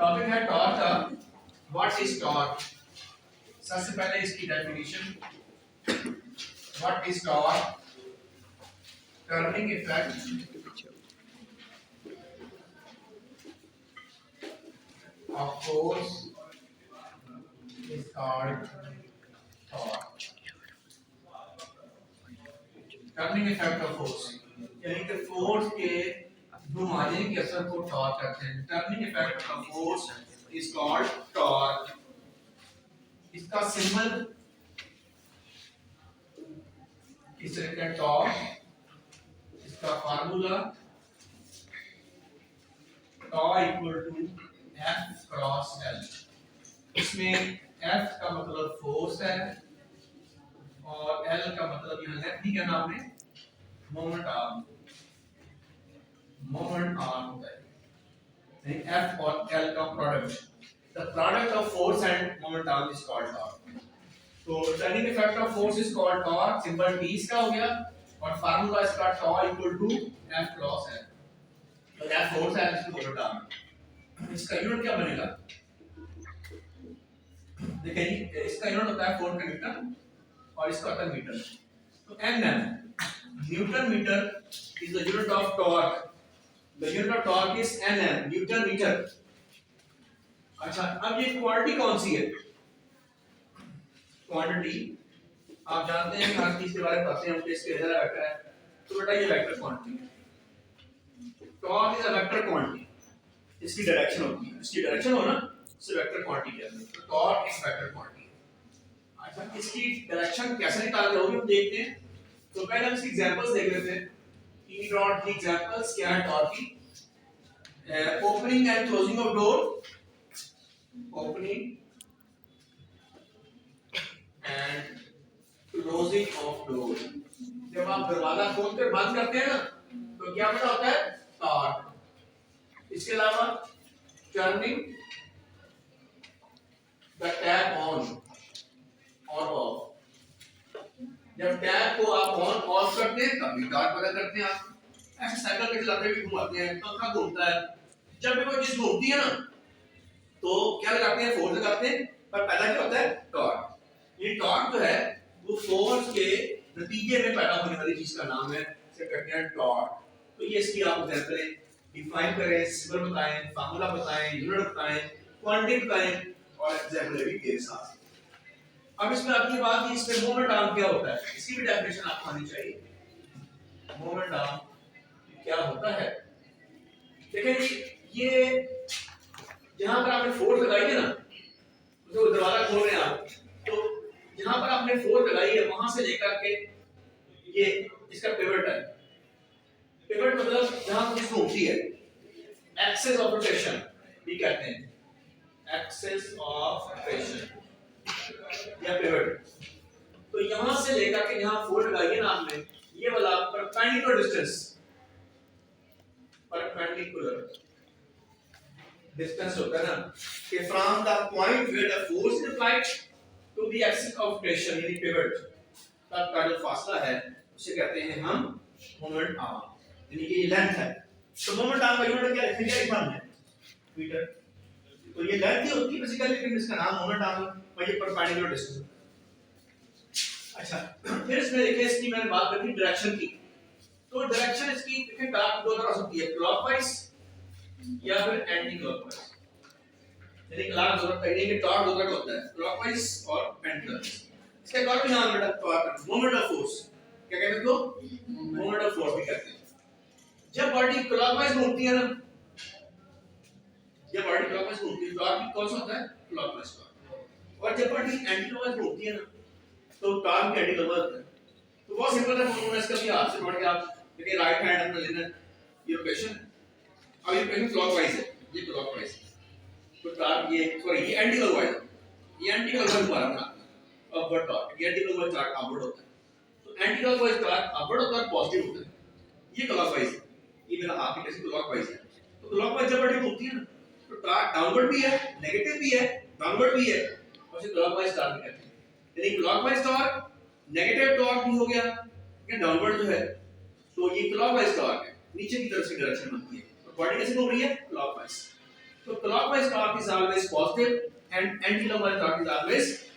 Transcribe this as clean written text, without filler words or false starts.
Topic है torque का। What is torque? सबसे पहले इसकी definition, what is torque? Turning effect of force is called torque. Turning effect of force यानी कि फोर्स के घुमाने के असर को टॉर्क कहते हैं। Turning effect of force is called torque. इसका सिंबल इस तरह का टॉर्क, इसका formula tau equal to F cross L. इसमें एफ का मतलब फोर्स है और एल का मतलब यहाँ लेफ्टी का नाम है मोमेंट आर्म। मोमेंट आर्म होता है एफ और एल का product. The product of force and moment arm is called torque. तो turning effect of force is called torque. Symbol T इसका हो गया और फार्मूला इसका tau equal to F cross L. तो एफ फोर्स है, इसकी मोमेंट आर्म। इसका यूनिट क्या बनेगा? देखिए इसका यूनिट होता है 4 न्यूटन और इसका होता है मीटर। तो nm newton metre is the unit of torque. The unit of torque is nm newton metre. अच्छा, अब ये क्वांटिटी कौन सी है? क्वांटिटी आप जानते हैं हर चीज के बारे में पढ़ते हैं, हम इसके इधर बैठा है। तो बेटा ये वेक्टर क्वांटिटी है। Torque is a vector quantity. इसकी डायरेक्शन होती है, इसकी डायरेक्शन हो ना, इसे वेक्टर क्वांटिटी कहते हैं। तो टॉर्क इज वेक्टर क्वांटिटी। अच्छा, इसकी डायरेक्शन कैसे निकालते होंगे हम देखते हैं। तो पहले हम इसकी एग्जांपल्स देख लेते हैं। ई डॉट की एग्जांपल्स क्या है टॉर्क की? Opening and closing of door, opening and closing of door. जब आप दरवाजा खोलकर बंद करते हैं ना, तो क्या बना होता है? टॉर्क। इसके अलावा टर्निंग द टैप ऑन और ऑफ। जब टैप को आप ऑन ऑफ करते हैं तब भी टॉर्क पैदा करते हैं। आप ऐसे साइकिल के चलाते हुए घुमाते हैं, पंखा घूमता है, जब भी कोई चीज घूमती है ना तो क्या लगाते हैं? फोर्स लगाते हैं, पर पैदा क्या होता है? टॉर्क। ये टॉर्क जो है वो फोर्स के नतीजे में पैदा होने वाली चीज का नाम है, इसे कहते हैं टॉर्क। तो ये इसकी आप एग्जांपल डिफाइन करें, सिंबल बताएं, फार्मूला बताएं, यूनिट बताएं, क्वांटिटी बताएं और एग्जांपल भी के साथ। अब इसमें अगली बात कि इसमें मोमेंट आर्म क्या होता है, इसकी भी डेफिनेशन आपको आनी चाहिए। मोमेंट आर्म क्या होता है? देखिए ये जहां पर आपने फोर्स लगाई है ना, जो दरवाजा खोल रहे हैं आप, तो जहां पर आपने फोर्स लगाई है वहां से लेकर के ये इसका पिवट है। पिवट मतलब जहां कुछ घूमती है, एक्सेस ऑफ रोटेशन भी कहते हैं, एक्सेस ऑफ रोटेशन या पिवट। तो यहां से लेकर के यहां फोर्स लगाई है ना आपने, ये वाला परपेंडिकुलर डिस्टेंस, परपेंडिकुलर डिस्टेंस होता है ना कि from the point where the force is applied to the axis of rotation यानी पिवट तक का जो फासला है उसे कहते हैं हम मोमेंट आर्म, यानी कि ये लेंथ है। तो मोमेंट आर्म का यूनिट क्या लिखेंगे? लिखना है मीटर। तो ये लेंथ ही होती है बेसिकली, लेकिन इसका नाम मोमेंट आर्म और ये परपेंडिकुलर डिस्टेंस। अच्छा, फिर इसमें देखिए इसकी मैंने बात करी डायरेक्शन की। तो डायरेक्शन इसकी देखिए टॉर्क दो तरह से होती है, क्लॉकवाइज या फिर एंटी क्लॉकवाइज। यानी क्लॉक जरूरत है कि टॉर्क दो तरह का होता है, क्लॉकवाइज और एंटी क्लॉकवाइज। इसका एक और भी नाम है टॉर्क, मोमेंट ऑफ फोर्स। क्या कहते हैं इसको? मोमेंट ऑफ फोर्स भी कहते हैं। जब बॉडी क्लॉकवाइज घूमती है ना, जब बॉडी क्लॉकवाइज घूमती है टॉर्क कौन सा होता है? Clockwise torque. और जब बॉडी एंटी क्लॉकवाइज घूमती है ना तो टॉर्क एंटी क्लॉकवाइज होता है। तो बहुत सिंपल है फॉर्मूला इसका भी, हाथ से पढ़ के आप देखिए राइट हैंड अपना लेना ये रोटेशन, अब ये रोटेशन क्लॉकवाइज है, ये क्लॉकवाइज है। तो टॉर्क ये सॉरी ये एंटी क्लॉकवाइज है, ये एंटी क्लॉकवाइज द्वारा बना अपवर्ड टॉर्क, ये एंटी क्लॉकवाइज टॉर्क अपवर्ड होता है। तो एंटी क्लॉकवाइज टॉर्क अपवर्ड होता है, पॉजिटिव होता है। ये क्लॉकवाइज है, ये मेरा हाथ की कैसे क्लॉकवाइज है। तो क्लॉकवाइज जब बॉडी घूमती है ना तो टॉर्क डाउनवर्ड भी है, नेगेटिव भी है, डाउनवर्ड भी है, और इसे क्लॉकवाइज टॉर्क कहते हैं। यानी क्लॉकवाइज टॉर्क नेगेटिव टॉर्क भी हो गया, ये डाउनवर्ड जो है, तो ये क्लॉकवाइज टॉर्क है, नीचे की तरफ से डायरेक्शन बनती है। तो बॉडी कैसे घूम रही है? क्लॉकवाइज। तो clockwise torque is always positive and anti-clockwise torque is always